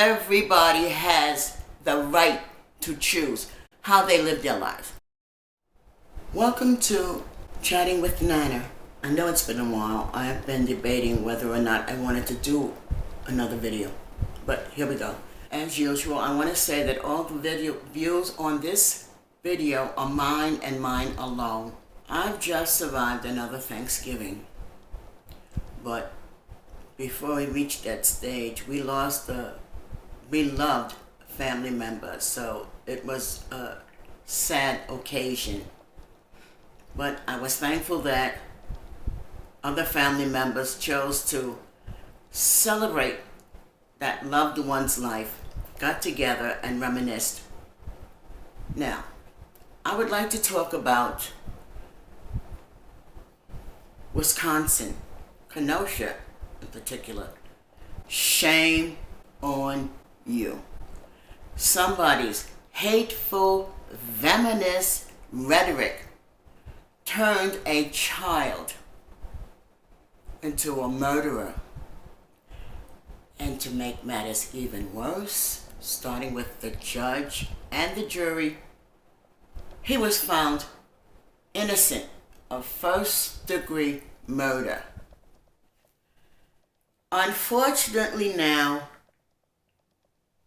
everybody has the right to choose how they live their lives. Welcome to Chatting with NaNa. I know it's been a while. I've been debating whether or not I wanted to do another video, but here we go. As usual, I want to say that all the views on this video are mine and mine alone. I've just survived another Thanksgiving, but before we reached that stage, we lost a beloved family member, so it was a sad occasion. But I was thankful that other family members chose to celebrate that loved one's life, got together and reminisced. Now, I would like to talk about Wisconsin, Kenosha in particular. Shame on you. Somebody's hateful, venomous rhetoric turned a child into a murderer. And to make matters even worse, starting with the judge and the jury, he was found innocent of first-degree murder. Unfortunately now,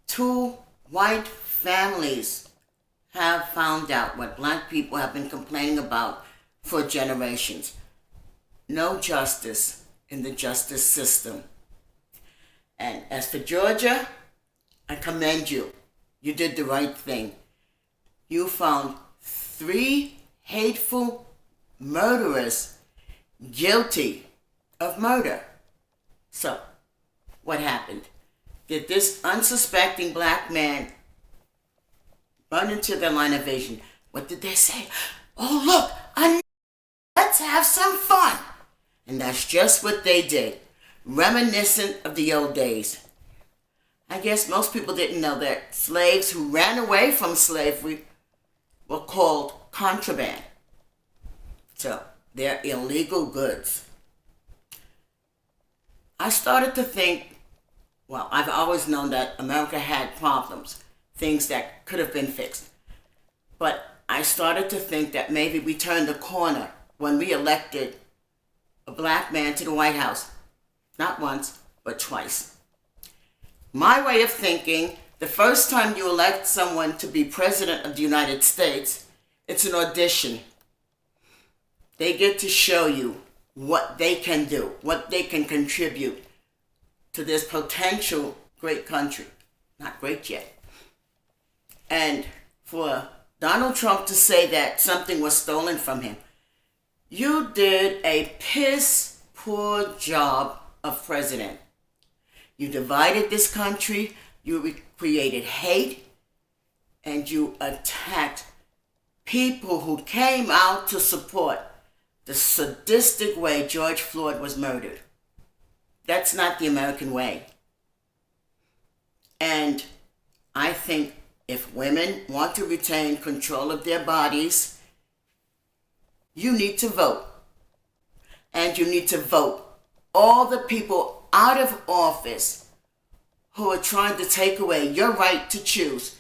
two white families have found out what black people have been complaining about for generations. No justice in the justice system. And as for Georgia, I commend you. You did the right thing. You found 3 hateful murderers guilty of murder. So, what happened? Did this unsuspecting black man run into their line of vision? What did they say? Oh, look, let's have some fun. And that's just what they did, reminiscent of the old days. I guess most people didn't know that slaves who ran away from slavery were called contraband. So, they're illegal goods. I started to think, well, I've always known that America had problems, things that could have been fixed. But I started to think that maybe we turned the corner when we elected a black man to the White House. Not once, but twice. My way of thinking, the first time you elect someone to be president of the United States, it's an audition. They get to show you what they can do, what they can contribute to this potential great country. Not great yet. And for Donald Trump to say that something was stolen from him, you did a piss poor job of president. You divided this country, you created hate, and you attacked people who came out to support the sadistic way George Floyd was murdered. That's not the American way. And I think if women want to retain control of their bodies, you need to vote. And you need to vote all the people out of office who are trying to take away your right to choose.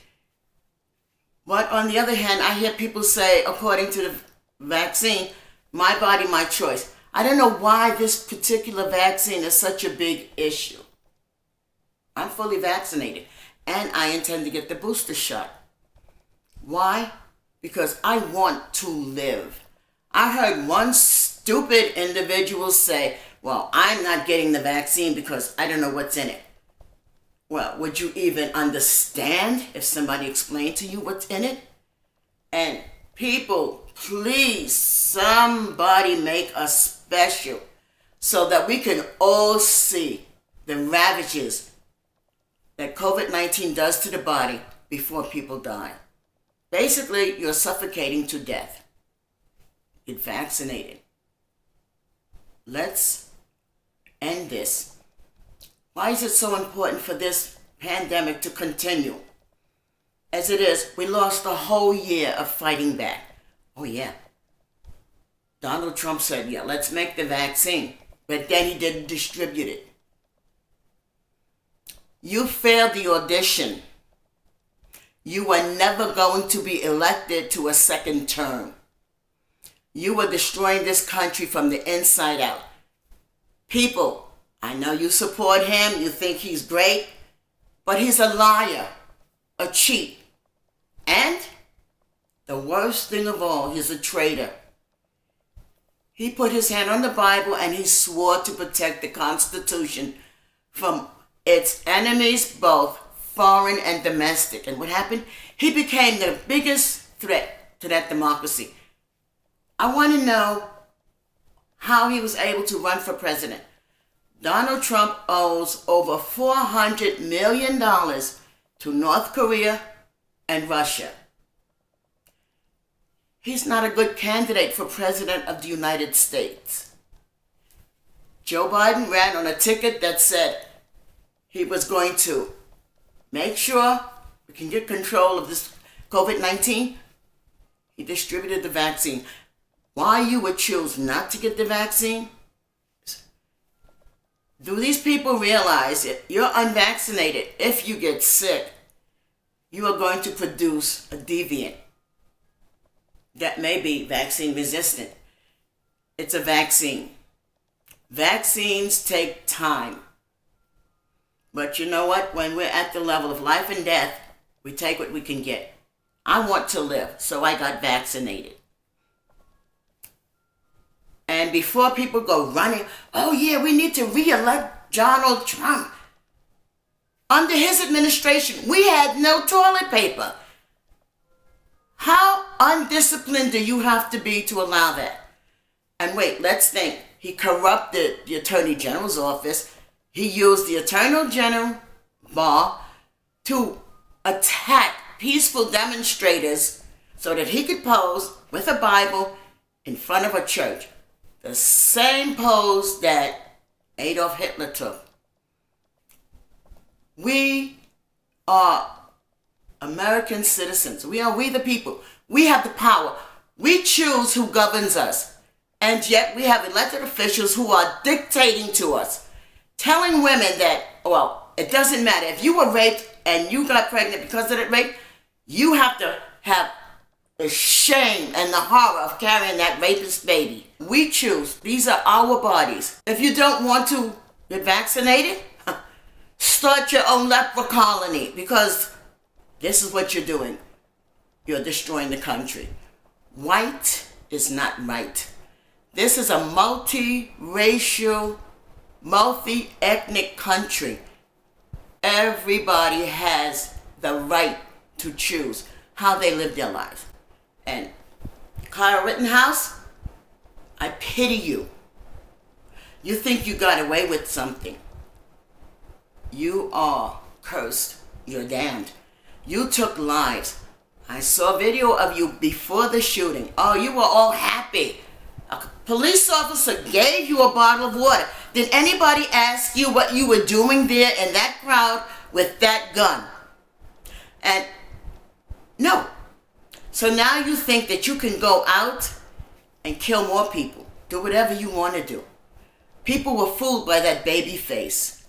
But on the other hand, I hear people say, according to the vaccine, my body, my choice. I don't know why this particular vaccine is such a big issue. I'm fully vaccinated, and I intend to get the booster shot. Why? Because I want to live. I heard one stupid individual say, well, I'm not getting the vaccine because I don't know what's in it. Well, would you even understand if somebody explained to you what's in it? And people, please, somebody make a special so that we can all see the ravages that COVID-19 does to the body before people die. Basically, you're suffocating to death. Get vaccinated. Let's end this. Why is it so important for this pandemic to continue? As it is, we lost a whole year of fighting back. Oh yeah. Donald Trump said, yeah, let's make the vaccine. But then he didn't distribute it. You failed the audition. You were never going to be elected to a second term. You were destroying this country from the inside out. People, I know you support him, you think he's great, but he's a liar, a cheat, and the worst thing of all, he's a traitor. He put his hand on the Bible and he swore to protect the Constitution from its enemies, both foreign and domestic. And what happened? He became the biggest threat to that democracy. I want to know how he was able to run for president. Donald Trump owes over $400 million to North Korea and Russia. He's not a good candidate for president of the United States. Joe Biden ran on a ticket that said he was going to make sure we can get control of this COVID-19. He distributed the vaccine. Why you would choose not to get the vaccine? Do these people realize if you're unvaccinated, if you get sick, you are going to produce a deviant that may be vaccine resistant? It's a vaccine. Vaccines take time. But you know what? When we're at the level of life and death, we take what we can get. I want to live, so I got vaccinated. And before people go running, oh yeah, we need to re-elect Donald Trump. Under his administration, we had no toilet paper. How undisciplined do you have to be to allow that? And wait, let's think. He corrupted the Attorney General's office. He used the Attorney General bar to attack peaceful demonstrators so that he could pose with a Bible in front of a church. The same pose that Adolf Hitler took. We are American citizens. We the people. We have the power. We choose who governs us. And yet we have elected officials who are dictating to us, telling women that, well, it doesn't matter. If you were raped and you got pregnant because of that rape, you have to have the shame and the horror of carrying that rapist baby. We choose. These are our bodies. If you don't want to get vaccinated, start your own leper colony, because this is what you're doing. You're destroying the country. White is not right. This is a multi-racial, multi-ethnic country. Everybody has the right to choose how they live their lives. And Kyle Rittenhouse, I pity you. You think you got away with something. You are cursed. You're damned. You took lives. I saw a video of you before the shooting. Oh, you were all happy. A police officer gave you a bottle of water. Did anybody ask you what you were doing there in that crowd with that gun? And no. So now you think that you can go out and kill more people. Do whatever you want to do. People were fooled by that baby face.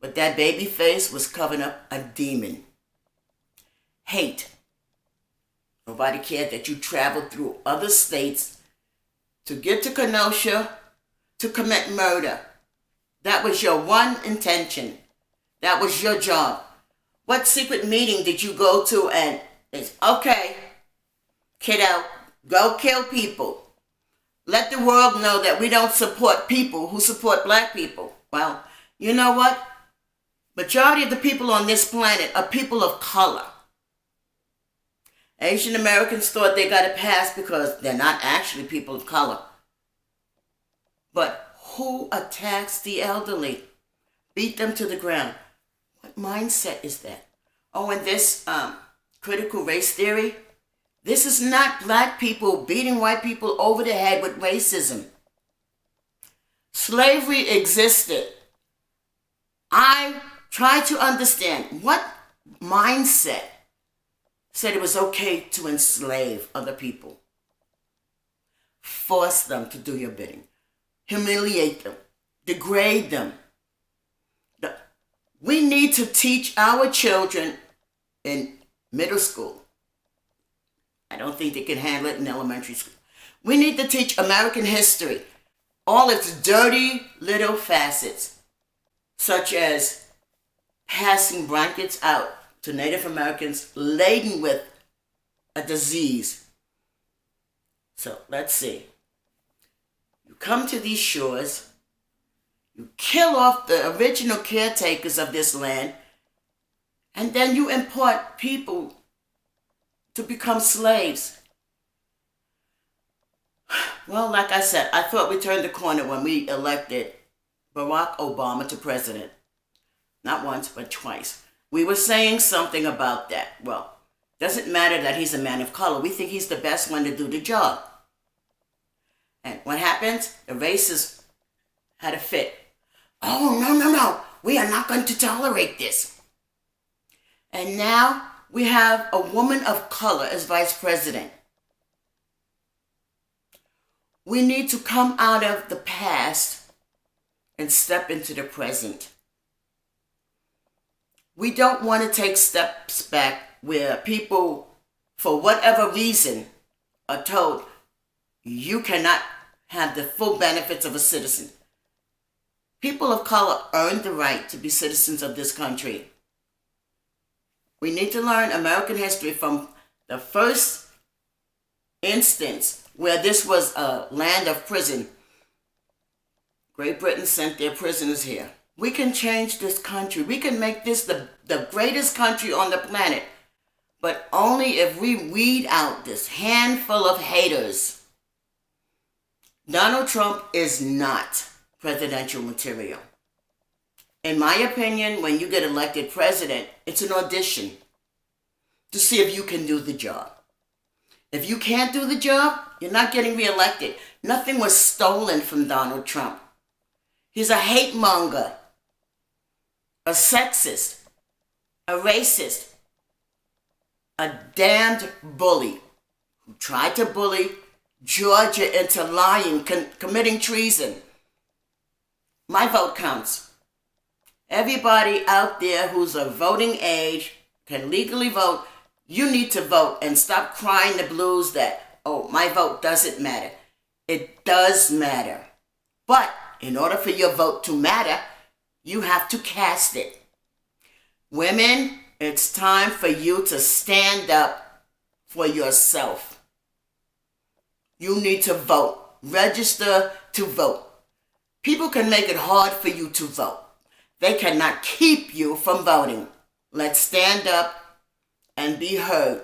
But that baby face was covering up a demon. Hate. Nobody cared that you traveled through other states to get to Kenosha to commit murder. That was your one intention. That was your job. What secret meeting did you go to and it's okay, kiddo, go kill people. Let the world know that we don't support people who support black people. Well, you know what? Majority of the people on this planet are people of color. Asian Americans thought they got a pass because they're not actually people of color. But who attacks the elderly? Beat them to the ground. What mindset is that? Oh, and this critical race theory, this is not black people beating white people over the head with racism. Slavery existed. I try to understand what mindset said it was okay to enslave other people. Force them to do your bidding. Humiliate them. Degrade them. We need to teach our children in middle school. I don't think they can handle it in elementary school. We need to teach American history, all its dirty little facets, such as passing blankets out to Native Americans laden with a disease. So let's see. You come to these shores, you kill off the original caretakers of this land, and then you import people to become slaves. Well, like I said, I thought we turned the corner when we elected Barack Obama to president. Not once, but twice. We were saying something about that. Well, doesn't matter that he's a man of color. We think he's the best one to do the job. And what happens? The racists had a fit. Oh, no. We are not going to tolerate this. And now we have a woman of color as vice president. We need to come out of the past and step into the present. We don't want to take steps back where people, for whatever reason, are told you cannot have the full benefits of a citizen. People of color earn the right to be citizens of this country. We need to learn American history from the first instance where this was a land of prison. Great Britain sent their prisoners here. We can change this country. We can make this the greatest country on the planet, but only if we weed out this handful of haters. Donald Trump is not presidential material. In my opinion, when you get elected president, it's an audition to see if you can do the job. If you can't do the job, you're not getting reelected. Nothing was stolen from Donald Trump. He's a hate monger, a sexist, a racist, a damned bully who tried to bully Georgia into lying, committing treason. My vote counts. Everybody out there who's of voting age can legally vote. You need to vote and stop crying the blues that, oh, my vote doesn't matter. It does matter. But in order for your vote to matter, you have to cast it. Women, it's time for you to stand up for yourself. You need to vote. Register to vote. People can make it hard for you to vote. They cannot keep you from voting. Let's stand up and be heard.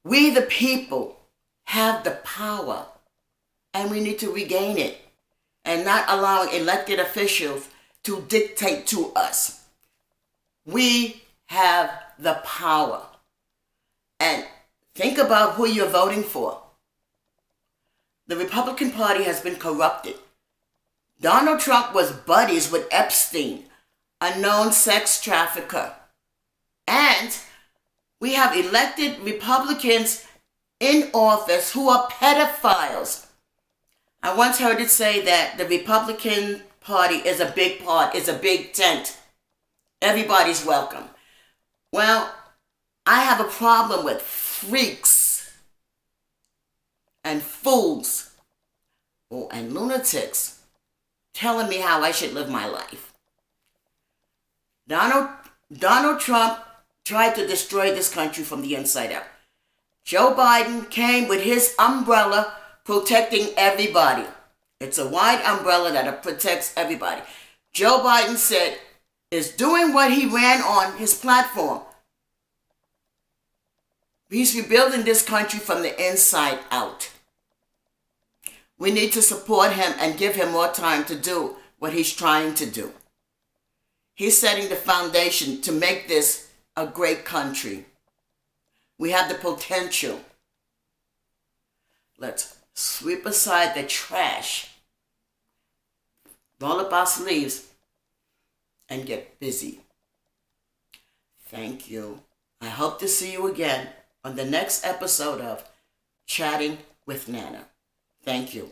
We the people have the power, and we need to regain it and not allowing elected officials to dictate to us. We have the power. And think about who you're voting for. The Republican Party has been corrupted. Donald Trump was buddies with Epstein, a known sex trafficker. And we have elected Republicans in office who are pedophiles. I once heard it say that the Republican Party is a big tent. Everybody's welcome. Well, I have a problem with freaks and fools and lunatics telling me how I should live my life. Donald Trump tried to destroy this country from the inside out. Joe Biden came with his umbrella protecting everybody. It's a wide umbrella that protects everybody. Joe Biden said is doing what he ran on his platform. He's rebuilding this country from the inside out. We need to support him and give him more time to do what he's trying to do. He's setting the foundation to make this a great country. We have the potential. Let's sweep aside the trash, roll up our sleeves, and get busy. Thank you. I hope to see you again on the next episode of Chatting with NaNa. Thank you.